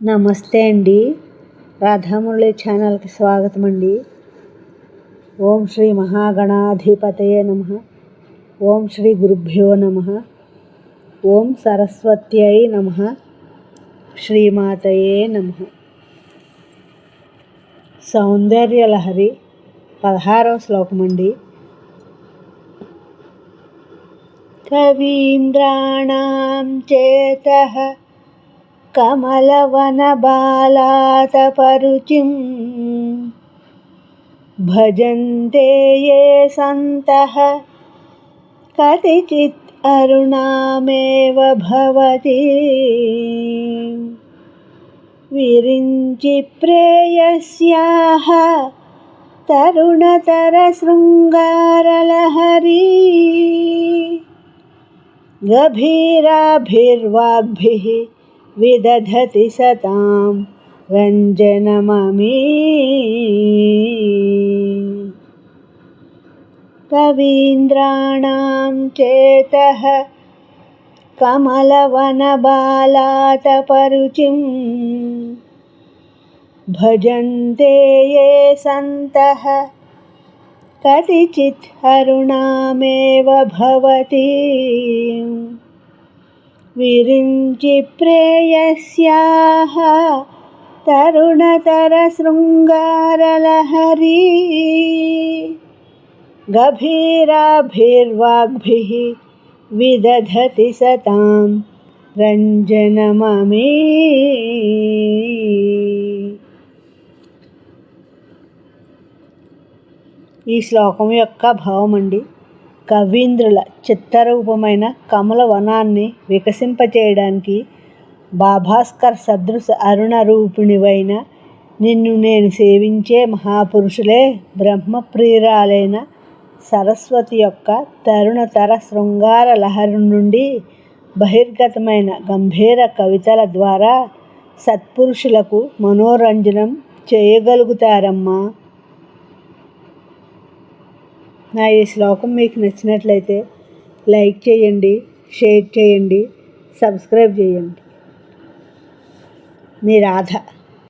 నమస్తే అండి. రాధామురళి ఛానల్కి స్వాగతం అండి. ఓం శ్రీ మహాగణాధిపతయే నమః. ఓం శ్రీ గురుభ్యో నమః. ఓం సరస్వత్యై నమః. శ్రీమాతయే నమః. సౌందర్యలహరి 16వ శ్లోకం అండి. కవీంద్రాణాం చేతః కమలవనబాలాతపరుచిం భజంతే యే సంతః కతిచిత్ అరుణామేవ భవతి విరించి ప్రేయస్యాః తరుణతరశృంగారలహరీ గభీరాభిర్వాగ్భిః విదధతి సతాం రంజనమమీ. కవీంద్రాణాం చేతః కమలవనబాలాతపరుచిం భజంతే యే సంతః కతిచిత్ అరుణామేవ భవతి విరించి ప్రేయస్యాః తరుణతరశృంగారలహరీ గభీరాభిర్వాగ్భిః విదధతి సతాం రంజనమమీ. ఈ శ్లోకం యొక్క భావం అండి. కవీంద్రుల చిత్తరూపమైన కమల వనాన్ని వికసింపచేయడానికి బాభాస్కర్ సదృశ అరుణ రూపిణివైన నిన్ను నేను సేవించే మహాపురుషులే బ్రహ్మప్రియురాలైన సరస్వతి యొక్క తరుణతర శృంగార లహరి నుండి బహిర్గతమైన గంభీర కవితల ద్వారా సత్పురుషులకు మనోరంజనం చేయగలుగుతారమ్మా. నా ఈ శ్లోకం మీకు నచ్చినట్లయితే లైక్ చేయండి, షేర్ చేయండి, సబ్స్క్రైబ్ చేయండి. మీ రాధ.